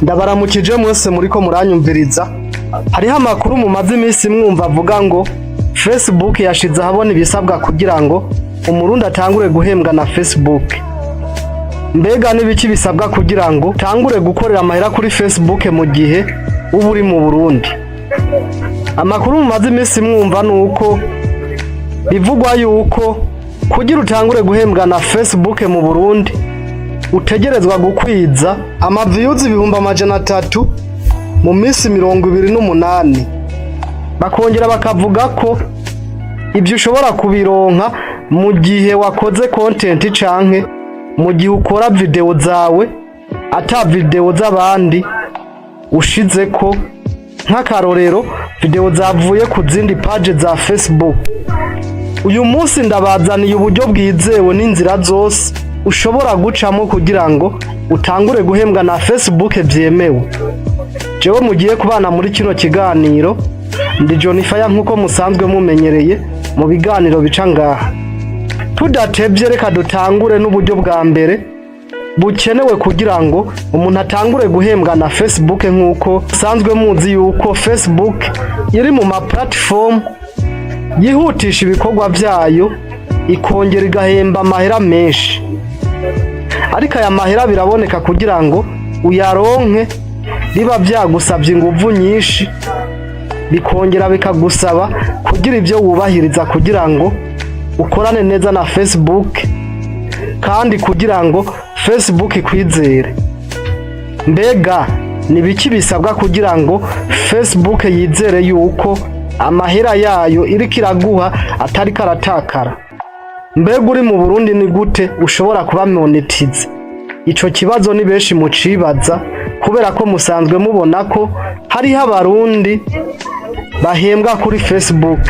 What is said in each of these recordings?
Ndabaramukije mwese muriko muranyumviriza. Hariho amakuru mumaze iminsi mwumva avuga ngo Facebook yashize ahabona ibisabwa kugira ngo umurundi atangure guhembwa na Facebook. Mbega n'ibiki bisabwa kugira ngo tangure gukorera amahera kuri Facebook mu gihe uba uri mu Burundi? Amakuru mumaze iminsi mwumva nuko bivugwa yuko kugira utangure guhembwa na Facebook mu Burundi utegerezwa gukwiza views 300,000 mu minsi 28. Bakongera bakavuga ko ibyo ushobora kubironka mu gihe wakoze content canke mu gihe ukora video zawe ata video z'abandi ushizeko, nk'akarorero video zavuye ku zindi page za Facebook. Uyu munsi ndabazaniye uburyo bwizewe n'inzira zose ushobora gucamo kugira ngo utangure guhembwa na Facebook byemewe. Jewe mugiye kubana muri kino kiganiro ndi Jonifaya nkuko musanzwe mumenyereye mu biganiro bica ngaha. Tudatevye reka dutangure n'uburyo bwa mbere bukenewe kugira ngo umuntu atangure guhembwa na Facebook. Nkuko sanzwe muzi yuko Facebook iri mu ma platform yihutisha ibikorwa byayo ikongera igahemba amahera menshi. Ariko aya mahera biraboneka kugira ngo uyaronke biba byagusabye inguvu nyinshi, bikongera bikagusaba kugira ibyo wubahiriza kugira ngo ukorane neza na Facebook, kandi kugira ngo Facebook ikwizere. Mbega ni biki bisabwa kugira ngo Facebook yizere yuko amahera yayo iriko iraguha atari karatakara? Mbega uri mu Burundi ni gute ushobora kuba monetize? Ico kibazo ni benshi mucibaza kubera ko musanzwe mubona ko hariho abarundi bahembwa kuri Facebook.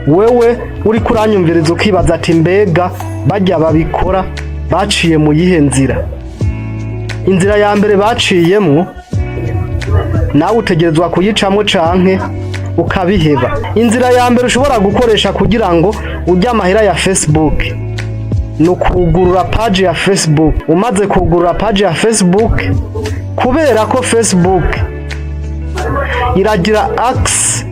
Wewe uri kuranyumviriza ukibaza ati mbega bajya babikora baciye mu yihe nzira? Inzira ya mbere baciyemwo nawe utegerezwa kuyicamo canke ukabiheba. Inzira ya mbere ushobora gukoresha kugira ngo ujye amahera ya Facebook ni ukugurura page ya Facebook. Umaze kugurura page ya Facebook, kubera ko Facebook iragira access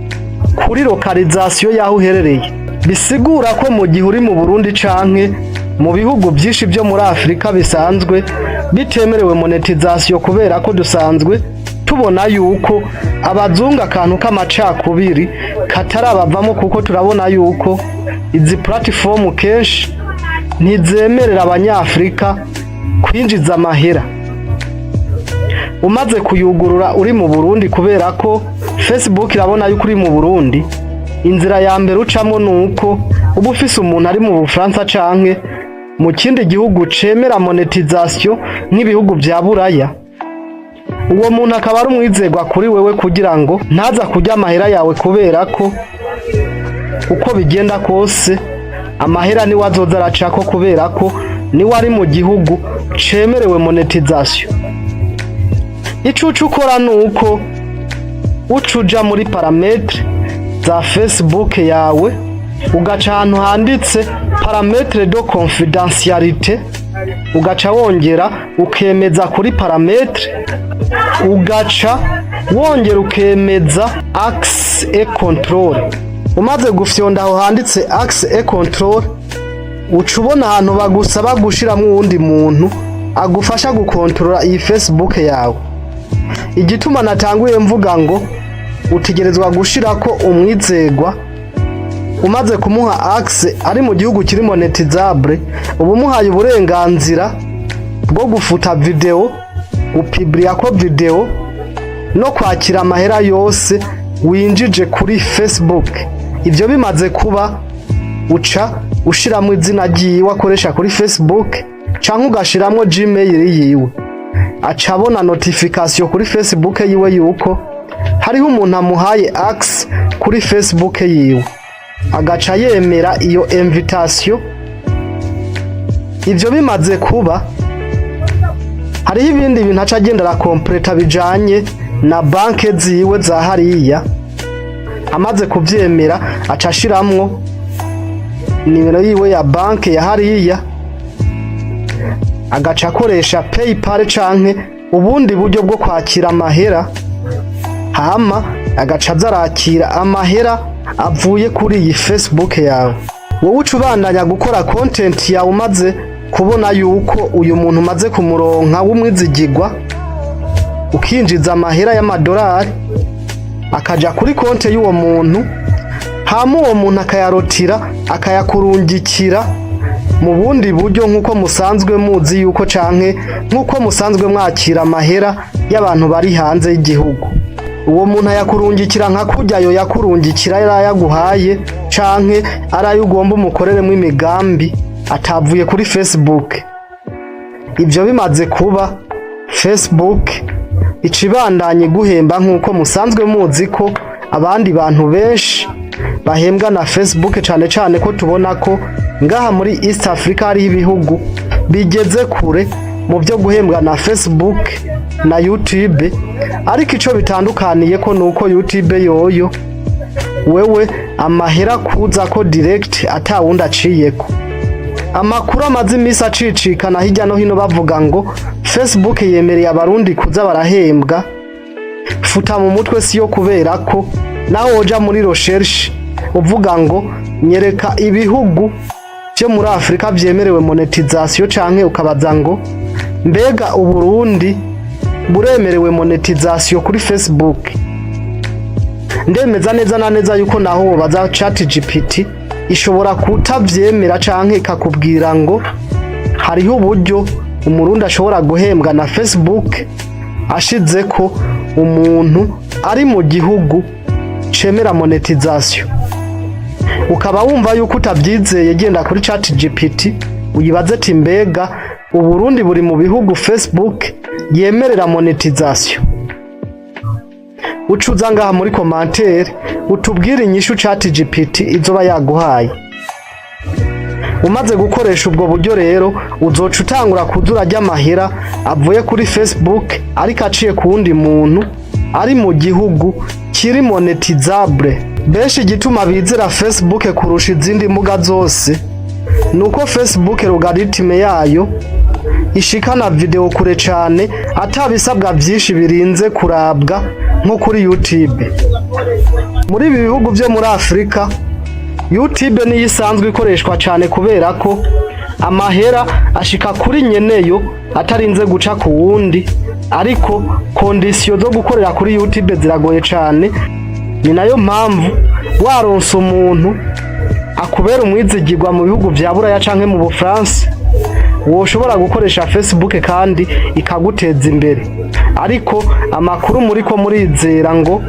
kuri localisation yaho uherereye, bisigura ko mu gihe uri mu Burundi canke mu bihugu byinshi byo muri Afrika bisanzwe bitemerewe monetization, kubera ko dusanzwe tubona yuko abazungu akantu k'amacakubiri katarabavamo, kuko turabona yuko izi platform kenshi ntizemerera abanyafrika kwinjiza amahera. Umaze kuyugurura uri mu Burundi, kubera ko Facebook irabona yuko uri mu Burundi, inzira ya mbere ucamo nuko uba ufise umuntu ari mu Bufaransa canke mu kindi gihugu cemera monetization nk'ibihugu bya Buraya. Uwo muntu akaba ari umwizerwa kuri wewe kugira ngo ntaza kurya amahera yawe, kubera ko uko bigenda kose amahera ni wazoza aracako, kubera ko ni wari mu gihugu cemerewe monetization. Icucu ukora nuko ucuja muri parametre za Facebook yawe ugaca ahantu handitse parametre de confidentialité, ugaca wongera ukemeza kuri parametre, ugaca wongera ukemeza access et control. Umaze gufyonda aho handitse access et control, ucubona ahantu bagusaba gushiramo uwundi muntu agufasha gukontrola iyi Facebook yawe. Igituma natanguye mvuga ngo utegerezwa gushirako umwizerwa. Umaze kumuha access ari mu gihugu kiri monetizable, ubu muhaye uburenganzira bwo gufuta video, gupublia ko video no kwakira amahera yose winjije kuri Facebook. Ivyo bimaze kuba uca ushiramo izina ryiwe akoresha kuri Facebook canke ugashiramo Gmail yiwe, acabona notification kuri Facebook yiwe yuko hariho umuntu amuhaye access kuri Facebook yiwe, agaca yemera iyo invitation. Ivyo bimaze kuba hariho ibindi bintu aca agenda arakompleta bijanye na banke ziwe za hariya. Amaze kuvyemera aca ashiramwo nimero yiwe ya banke ya hariya, agaca akoresha PayPal canke ubundi buryo bwo kwakira amahera, hama agaca azarakira amahera avuye kuri iyi Facebook yawe. Wowe ucubandanya gukora content yawe umaze kubona yuko uyu muntu umaze kumuronka w'umwizigirwa, ukinjiza amahera y'amadolari akaja kuri konte y'uwo muntu, hama uwo muntu akayarotira akayakurungikira mu bundi buryo nk'uko musanzwe muzi yuko canke nk'uko musanzwe mwakira amahera y'abantu bari hanze y'igihugu. Uwo muntu ayakurungikira nka kurya yo yakurungikira yarayaguhaye canke arayo ugomba umukoreremo imigambi atavuye kuri Facebook. Ibyo bimaze kuba, Facebook icibandanye guhemba nk'uko musanzwe muzi ko abandi bantu benshi bahembwa na Facebook, cane ko tubona ko ngaha muri East Africa hari ibihugu bigeze kure mu byo guhembwa na Facebook na YouTube, ariko ico bitandukaniye ko nuko YouTube yoyo wewe amahera kuza ko direct atawundi aciyeko. Amakuru amaze imisi acicikana hirya no hino bavuga ngo Facebook yemereye abarundi kuza barahembwa. Futa mu mutwe siyo, kubera ko naho woja muri recherche uvuga ngo nyereka ibihugu byo muri Afrika byemerewe monetization, canke ukabaza ngo mbega Uburundi buremerewe monetization kuri Facebook. Ndemeza neza na neza yuko naho wobaza ChatGPT ishobora kutavyemera canke ikakubwira ngo hariho uburyo umurundi ashobora guhembwa na Facebook ashize ko umuntu ari mu gihugu cemera monetization. Ukaba wumva yuko utabyizeye, genda kuri ChatGPT uyibaze ati mbega Uburundi buri mu bihugu Facebook yemerera monetization. Ucuza ngaha muri commentaire utubwire inyishu ChatGPT izoba yaguhaye. Umaze gukoresha ubwo buryo rero uzoca utangura kuzura ry'amahera avuye kuri Facebook ariko aciye ku wundi muntu ari mu gihugu kiri monetizable. Beshi gituma bizera Facebook kurusha izindi mbuga zose nuko Facebook logaritme yayo ishikana video kure cane atabisabwa byinshi birinze kurabwa nko kuri YouTube. Muri ibi bihugu byo muri Afrika YouTube niyo isanzwe ikoreshwa cane kubera ko amahera ashika kuri nyeneyo atarinze guca ku wundi, ariko condition zo gukorera kuri YouTube ziragoye cane. Ni nayo mpamvu waronse umuntu akubera umwizigirwa mu bihugu vya Buraya canke mu Bufaransa, woshobora gukoresha Facebook kandi ikaguteza imbere. Ariko amakuru muriko murizera ngo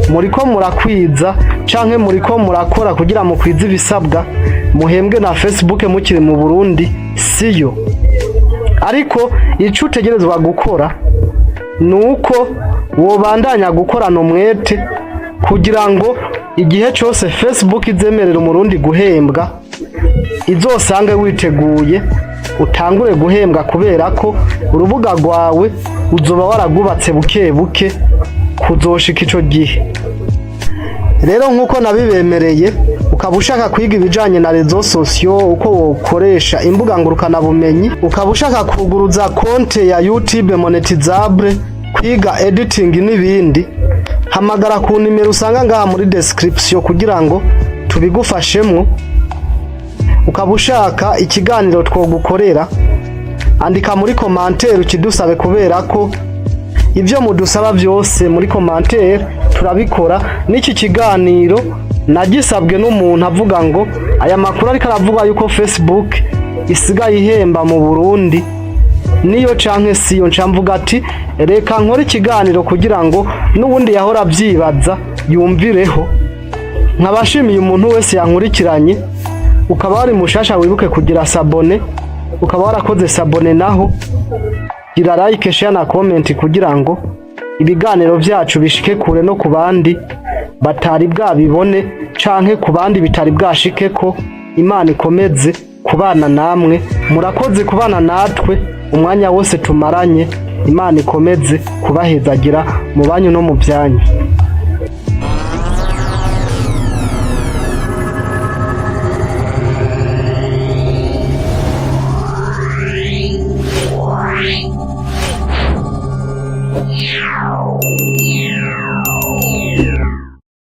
muriko murakwiza canke muriko murakora kugira mu kwiza ibisabwa muhembwe na Facebook mukiri mu Burundi siyo. Ariko ico utegerezwa gukora nuko wobandanya gukorana umwete kugira ngo igihe cyose Facebook izemerera umurundi guhembwa izosange witeguye utangure guhembwa, kubera ko urubuga rwawe uzoba waragubatse buke buke kuzoshika ico gihe. Rero nkuko nabibemereye, ukaba ushaka kwiga ibijanye na rezo sosio, uko wokoresha imbuga ngurukana bumenyi, ukaba ushaka kuguruza konte ya YouTube monetizable, kwiga editing n'ibindi, hamagara ku nimero usanga ngaha muri description kugira ngo tubigufashemwo. Ukaba ushaka ikiganiro twogukorera, andika muri commentaire ukidusabe, kubera ko ibyo mudusaba byose muri commentaire turabikora. N'iki kiganiro nagisabwe n'umuntu avuga ngo aya makuru ariko aravuga yuko Facebook isigaye ihemba mu Burundi niyo canke siyo. Ncamvuga ati reka nkore ikiganiro kugira ngo n'ubundi yahora byibaza yumvireho. Nkabashimiye umuntu wese yankurikiranye. Ukaba wari mushasha wibuke kugira sabone, ukaba warakoze sabone naho gira like, share na comment kugira ngo ibiganiro byacu bishike kure no kubandi batari bwabibone canke kubandi bitari bwashike ko. Imana ikomeze kubana namwe, murakoze kubana natwe umwanya wose tumaranye. Imana ikomeze kubahezagira mu banyu no mu byanyu.